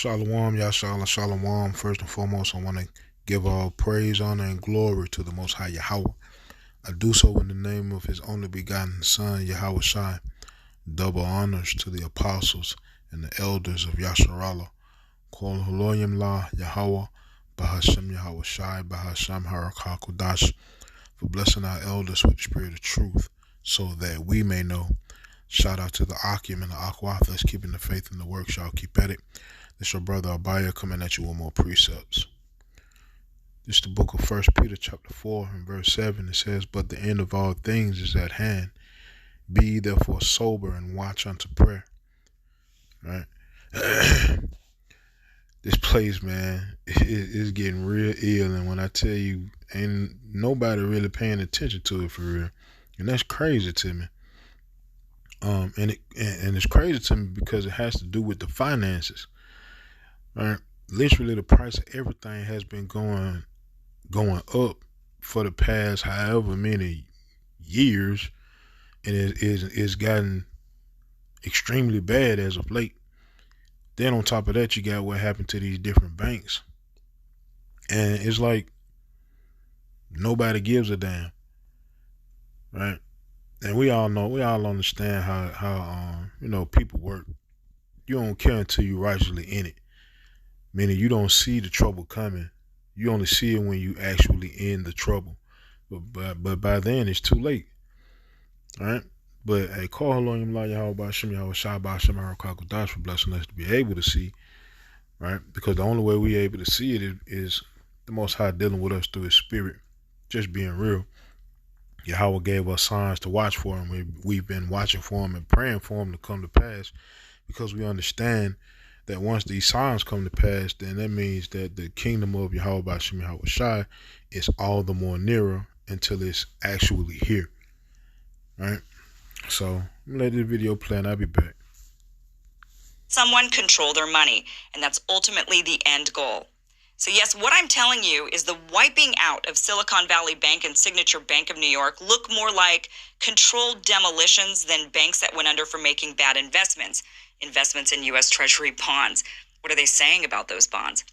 Shalom, Yashala, Shalom. First and foremost, I want to give all praise, honor, and glory to the Most High Yahweh. I do so in the name of His only begotten Son, Yahweh Shai. Double honors to the apostles and the elders of Yasharallah. Kol Haloyim La Yahweh, Bahashem Yahweh Shai, Bahashem Harakah Kodash, for blessing our elders with the spirit of truth, so that we may know. Shout out to the Akim and the Akwaf that's keeping the faith in the work. Y'all keep at it. This your brother Abaya coming at you with more precepts. This is the book of 1 Peter chapter 4 and verse 7. It says, "But the end of all things is at hand. Be ye therefore sober and watch unto prayer." Right? This place, man, is getting real ill. And when I tell you, ain't nobody really paying attention to it for real. And that's crazy to me. And it's crazy to me because it has to do with the finances. Right? Literally, the price of everything has been going up for the past however many years, and it's gotten extremely bad as of late. Then on top of that, you got what happened to these different banks, and it's like nobody gives a damn, right? And we all understand how people work. You don't care until you're righteously in it. Meaning you don't see the trouble coming. You only see it when you actually in the trouble. But by then it's too late. All right? But hey, call Haloyim La Yahweh Ba'ashem Yahweh Shai Ba'ashem Harakah Kodash for blessing us to be able to see. Right? Because the only way we're able to see it is the Most High dealing with us through His Spirit. Just being real. Yahweh gave us signs to watch for Him. We've been watching for Him and praying for Him to come to pass, because we understand that once these signs come to pass, then that means that the kingdom of Yahweh Ba'ashem Yahweh Shai is all the more nearer until it's actually here. Right? So I'm gonna let this video play and I'll be back. Someone control their money, and that's ultimately the end goal. So yes, what I'm telling you is the wiping out of Silicon Valley Bank and Signature Bank of New York look more like controlled demolitions than banks that went under for making bad investments in U.S. Treasury bonds. What are they saying about those bonds?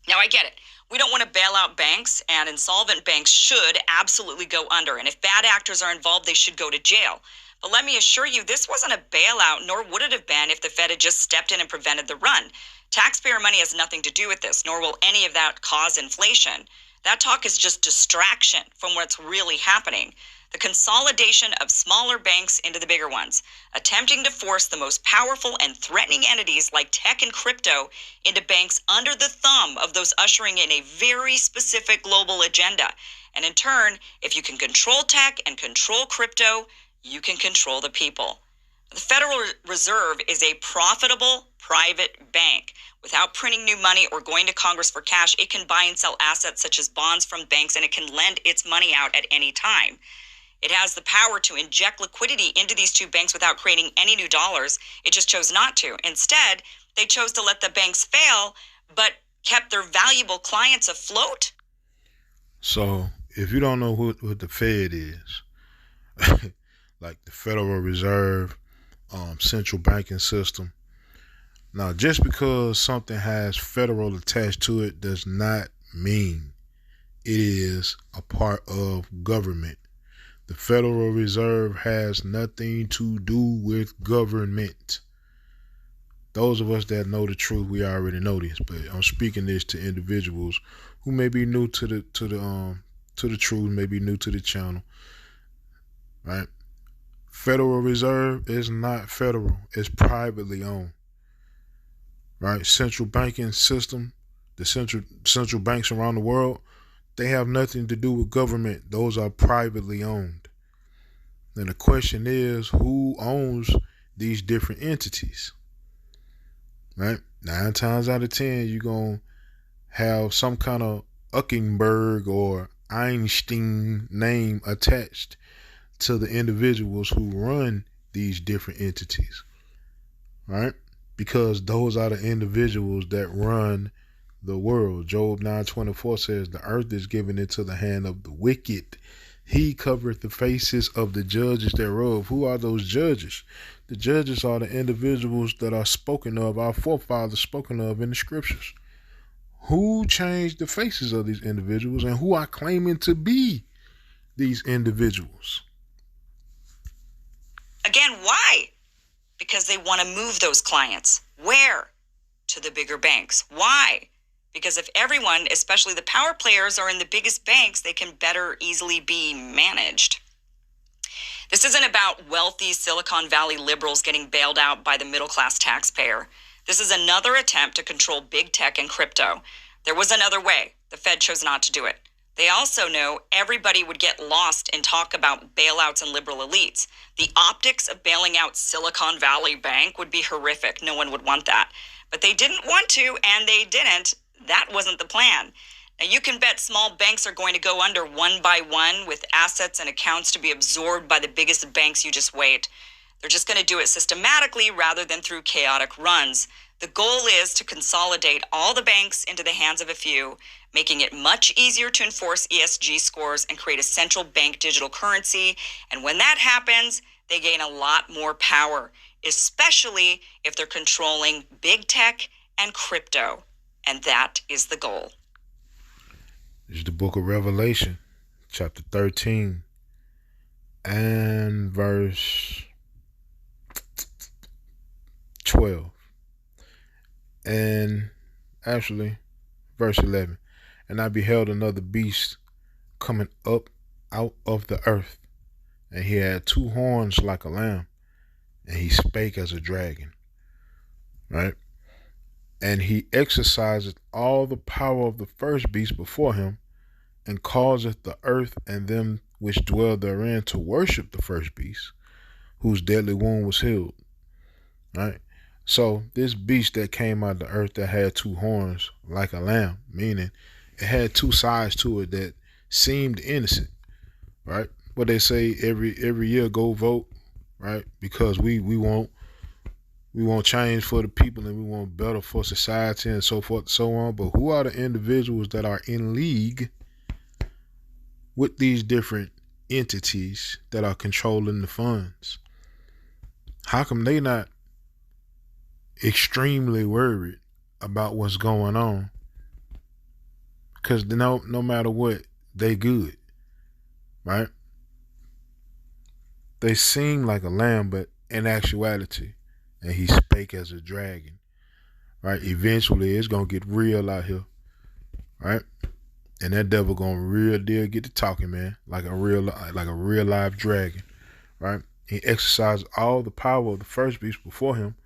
Now, I get it. We don't want to bail out banks, and insolvent banks should absolutely go under. And if bad actors are involved, they should go to jail. But let me assure you, this wasn't a bailout, nor would it have been if the Fed had just stepped in and prevented the run. Taxpayer money has nothing to do with this, nor will any of that cause inflation. That talk is just distraction from what's really happening. The consolidation of smaller banks into the bigger ones, attempting to force the most powerful and threatening entities like tech and crypto into banks under the thumb of those ushering in a very specific global agenda. And in turn, if you can control tech and control crypto, you can control the people. The Federal Reserve is a profitable private bank. Without printing new money or going to Congress for cash, it can buy and sell assets such as bonds from banks, and it can lend its money out at any time. It has the power to inject liquidity into these two banks without creating any new dollars. It just chose not to. Instead, they chose to let the banks fail, but kept their valuable clients afloat. So if you don't know what the Fed is, like the Federal Reserve, central banking system. Now, just because something has federal attached to it does not mean it is a part of government. The Federal Reserve has nothing to do with government. Those of us that know the truth, we already know this, but I'm speaking this to individuals who may be new to the truth, may be new to the channel. Right? Federal Reserve is not federal. It's privately owned. Right? Central banking system, the central banks around the world, they have nothing to do with government. Those are privately owned. And the question is, who owns these different entities? Right? 9 times out of 10, you're going to have some kind of Zuckerberg or Einstein name attached to the individuals who run these different entities. Right? Because those are the individuals that run the world. Job 9:24 says, "The earth is given into the hand of the wicked. He covereth the faces of the judges thereof. Who are those judges? The judges are the individuals that are spoken of, our forefathers spoken of in the scriptures. Who changed the faces of these individuals and who are claiming to be these individuals? Again, why? Because they want to move those clients. Where? To the bigger banks. Why? Because if everyone, especially the power players, are in the biggest banks, they can better easily be managed. This isn't about wealthy Silicon Valley liberals getting bailed out by the middle-class taxpayer. This is another attempt to control big tech and crypto. There was another way. The Fed chose not to do it. They also know everybody would get lost in talk about bailouts and liberal elites. The optics of bailing out Silicon Valley Bank would be horrific. No one would want that. But they didn't want to, and they didn't. That wasn't the plan. Now, you can bet small banks are going to go under one by one with assets and accounts to be absorbed by the biggest banks. You just wait. They're just going to do it systematically rather than through chaotic runs. The goal is to consolidate all the banks into the hands of a few, making it much easier to enforce ESG scores and create a central bank digital currency. And when that happens, they gain a lot more power, especially if they're controlling big tech and crypto. And that is the goal. This is the book of Revelation, chapter 13, and verse 12. And actually, verse 11. And I beheld another beast coming up out of the earth, and he had 2 horns like a lamb, and he spake as a dragon. Right? And he exerciseth all the power of the first beast before him, and causeth the earth and them which dwell therein to worship the first beast, whose deadly wound was healed. Right? So this beast that came out of the earth that had 2 horns like a lamb, meaning it had 2 sides to it that seemed innocent. Right? But they say every year go vote, right? Because we want change for the people, and we want better for society, and so forth and so on. But who are the individuals that are in league with these different entities that are controlling the funds? How come they not extremely worried about what's going on? Because no matter what, they good, right? They seem like a lamb, but in actuality, and he spake as a dragon, right? Eventually, it's going to get real out here, right? And that devil going to real deal get to talking, man, like a real live dragon, right? He exercises all the power of the first beast before him,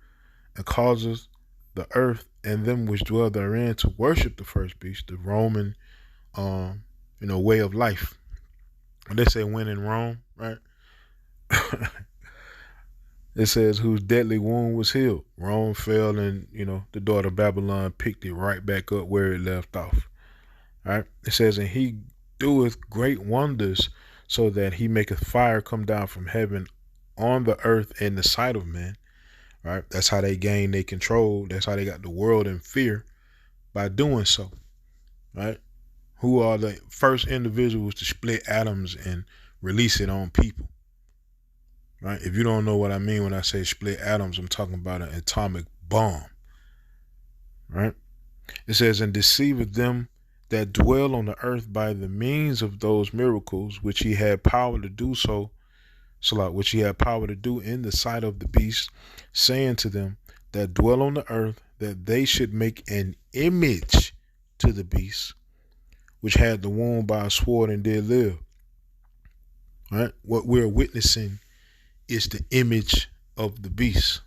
and causes the earth and them which dwell therein to worship the first beast, the Roman, way of life. When they say when in Rome, right? It says whose deadly wound was healed. Rome fell, and the daughter of Babylon picked it right back up where it left off. Right? It says, and he doeth great wonders, so that he maketh fire come down from heaven on the earth in the sight of men. Right? That's how they gain their control. That's how they got the world in fear, by doing so. Right? Who are the first individuals to split atoms and release it on people? Right? If you don't know what I mean when I say split atoms, I'm talking about an atomic bomb. Right? It says, and deceiveth them that dwell on the earth by the means of those miracles which he had power to do which he had power to do in the sight of the beast, saying to them that dwell on the earth that they should make an image to the beast, which had the wound by a sword and did live. Right? What we're witnessing is the image of the beast.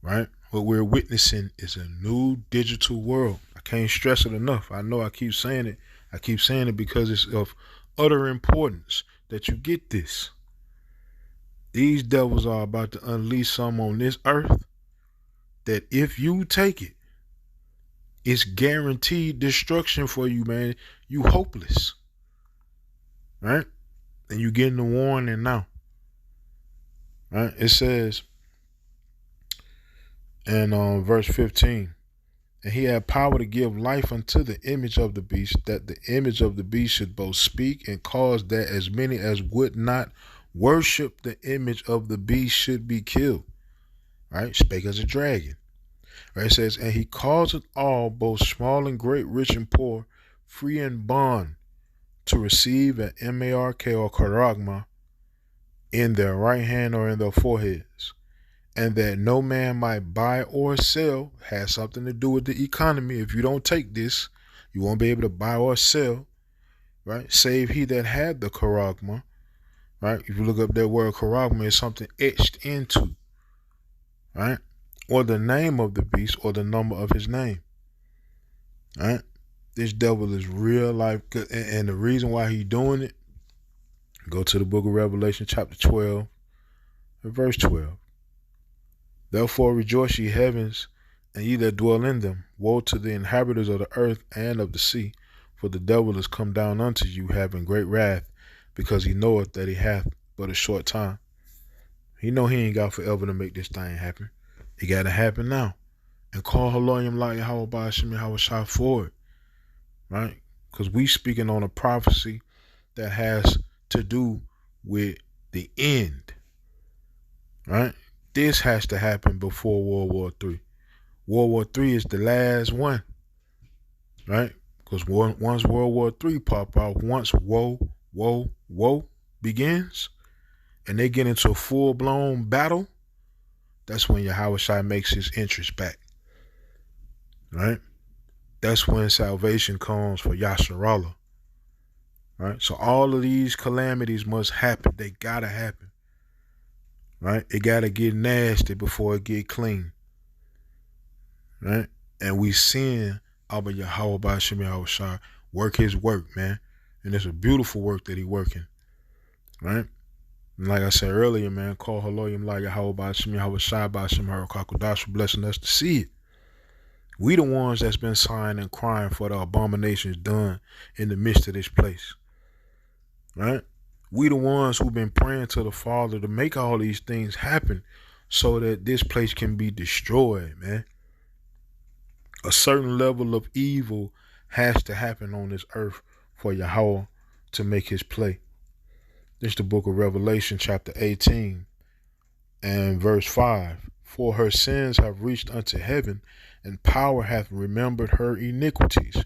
Right? What we're witnessing is a new digital world. I can't stress it enough. I know I keep saying it. I keep saying it because it's of utter importance that you get this. These devils are about to unleash some on this earth that if you take it, it's guaranteed destruction for you, man. You hopeless. Right? And you getting the warning now. Right? It says in verse 15, And he had power to give life unto the image of the beast, that the image of the beast should both speak and cause that as many as would not worship the image of the beast should be killed. Right? Spake as a dragon. Right? It says, and he causeth all, both small and great, rich and poor, free and bond, to receive an mark or charagma in their right hand or in their foreheads, and that no man might buy or sell. Has something to do with the economy. If you don't take this, you won't be able to buy or sell, right? Save he that had the charagma, right? If you look up that word charagma, it's something etched into, right? Or the name of the beast or the number of his name, right? This devil is real life, and the reason why he's doing it, go to the book of Revelation chapter 12 and verse 12. Therefore rejoice, ye heavens, and ye that dwell in them. Woe to the inhabitants of the earth and of the sea, for the devil is come down unto you, having great wrath, because he knoweth that he hath but a short time. He know he ain't got forever to make this thing happen. It got to happen now. And call Haloyim like Yahweh Ba'ashim Yahweh Shai for it, right? Because we speaking on a prophecy that has to do with the end, right? This has to happen before World War III. World War III is the last one, right? Because once World War III pop out, once woe begins, and they get into a full-blown battle, that's when Yahweh Shai makes his interest back, right? That's when salvation comes for Yasharallah, right? So all of these calamities must happen. They gotta happen. Right? It got to get nasty before it get clean. Right? And we seeing Abba Yahweh Ba'ashim Yahweh Shai work his work, man. And it's a beautiful work that he working. Right? And like I said earlier, man, call Haloyim La Yahweh Ba'ashim Yahweh Shai Ba'ashim Harakakudash for blessing us to see it. We the ones that's been sighing and crying for the abominations done in the midst of this place. Right? We the ones who've been praying to the Father to make all these things happen so that this place can be destroyed, man. A certain level of evil has to happen on this earth for Yahweh to make his play. This is the book of Revelation chapter 18 and verse 5. For her sins have reached unto heaven, and power hath remembered her iniquities.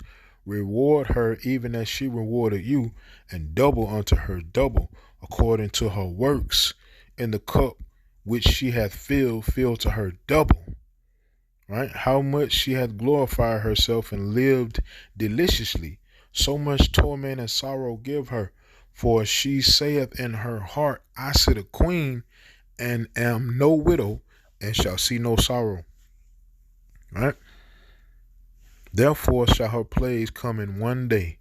Reward her even as she rewarded you, and double unto her double, according to her works. In the cup which she hath filled to her double. Right? How much she hath glorified herself and lived deliciously, so much torment and sorrow give her. For she saith in her heart, I sit a queen, and am no widow, and shall see no sorrow. Right? Therefore shall her plagues come in one day,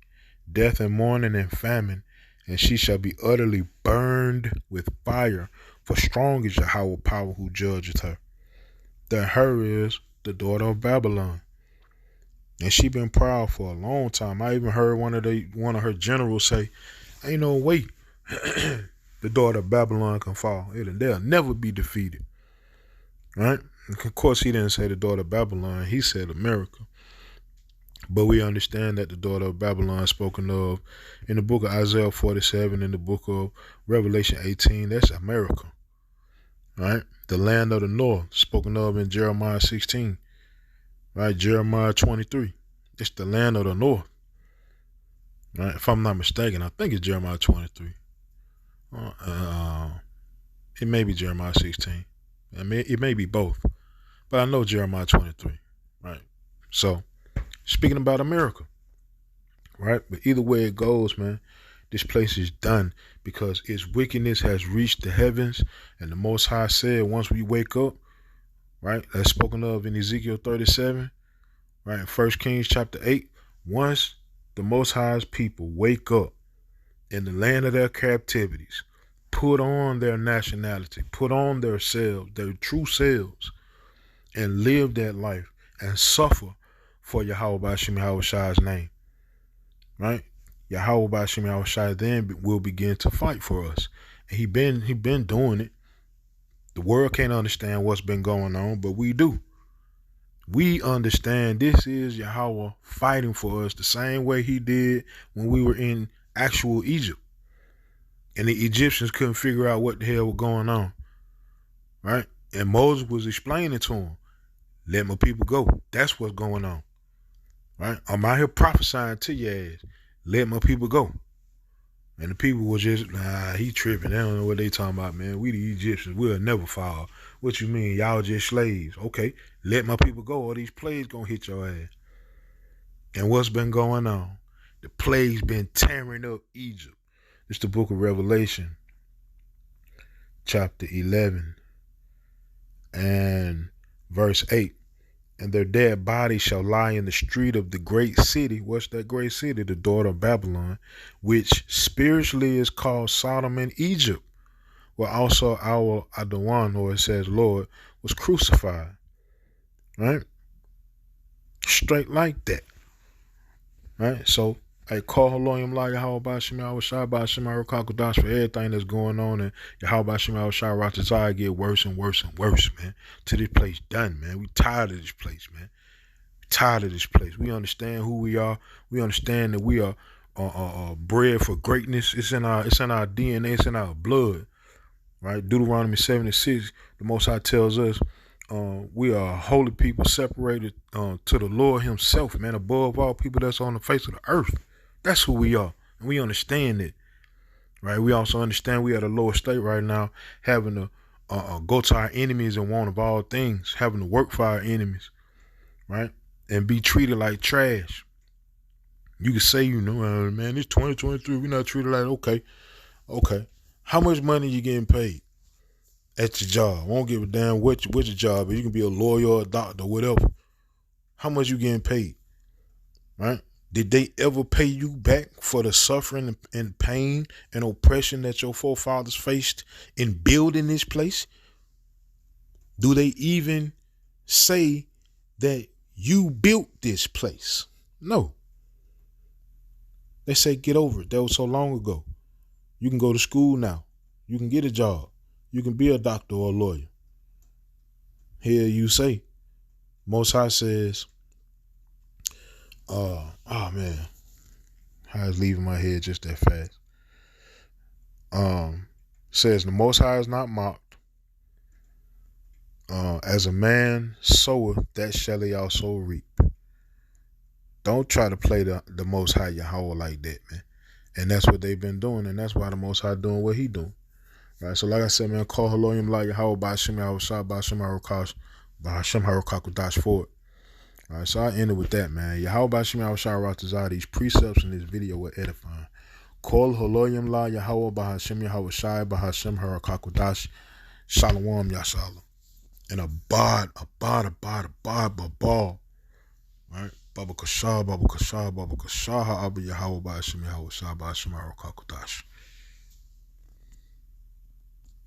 death and mourning and famine, and she shall be utterly burned with fire, for strong is Yahweh power who judgeth her. That her is the daughter of Babylon. And she been proud for a long time. I even heard one of her generals say, ain't no way the daughter of Babylon can fall. They'll never be defeated. Right? Of course, he didn't say the daughter of Babylon. He said America. But we understand that the daughter of Babylon is spoken of in the book of Isaiah 47, in the book of Revelation 18. That's America. Right? The land of the north, spoken of in Jeremiah 16. Right? Jeremiah 23. It's the land of the north. Right? If I'm not mistaken, I think it's Jeremiah 23. It may be Jeremiah 16. It may be both. But I know Jeremiah 23. Right? So, speaking about America, right? But either way it goes, man, this place is done because its wickedness has reached the heavens, and the Most High said once we wake up, right? That's spoken of in Ezekiel 37, right? In 1 Kings chapter 8, once the Most High's people wake up in the land of their captivities, put on their nationality, put on their selves, their true selves, and live that life and suffer for Yahweh Ba'ashim Yahweh Shai's name. Right? Yahweh Ba'ashim Yahweh Shai then will begin to fight for us. And he been doing it. The world can't understand what's been going on, but we do. We understand this is Yahweh fighting for us the same way he did when we were in actual Egypt. And the Egyptians couldn't figure out what the hell was going on. Right? And Moses was explaining to them, let my people go. That's what's going on. Right? I'm out here prophesying to your ass. Let my people go. And the people was just, he tripping. They don't know what they talking about, man. We the Egyptians, we'll never fall. What you mean? Y'all just slaves. Okay, let my people go or these plagues gonna hit your ass. And what's been going on? The plagues been tearing up Egypt. It's the book of Revelation, chapter 11 and verse 8. And their dead bodies shall lie in the street of the great city. What's that great city? The daughter of Babylon, which spiritually is called Sodom and Egypt, where also our Adawan, or it says Lord, was crucified. Right? Straight like that. Right? So, I call Haloyim La Yahweh Bashim Yahweh Shai Bashim Harukakudash for everything that's going on, and Yahweh Bashim Yahweh Shai Ratazai get worse and worse and worse, man. To this place done, man. We tired of this place, man. Tired of this place. We understand who we are. We understand that we are bred for greatness. It's in our DNA. It's in our blood. Right? Deuteronomy 7:6. The Most High tells us we are a holy people separated to the Lord Himself, man. Above all people that's on the face of the earth. That's who we are, and we understand it. Right? We also understand we are at a lower state right now, having to go to our enemies and want of all things, having to work for our enemies. Right? And be treated like trash. You can say, man, it's 2023. We're not treated like, okay. How much money you getting paid at your job? I won't give a damn what your job is. You can be a lawyer or a doctor, whatever. How much you getting paid? Right? Did they ever pay you back for the suffering and pain and oppression that your forefathers faced in building this place? Do they even say that you built this place? No. They say get over it. That was so long ago. You can go to school now. You can get a job. You can be a doctor or a lawyer. Here you say. Most High says, oh man, how is leaving my head just that fast. Says the Most High is not mocked. As a man soweth, that shall he also reap. Don't try to play the Most High Yahweh like that, man. And that's what they've been doing, and that's why the Most High doing what he doing. Right? So like I said, man, call Haloyim La Yahweh Bashim Yahweh Shai Bashim Harukakudash for it. All right, so I ended with that, man. Yahweh Bashim Yahweh Shai Ratazai, these precepts in this video were edifying. Call Haloyim La Yahweh Bahashim Yahweh Shai Bahashim Harukakudash. Shalom Yashalom. And a bad. Right? Baba Kashah, Ha'abu Yahweh Bashim Yahweh Shai Bahashim Harukakudash.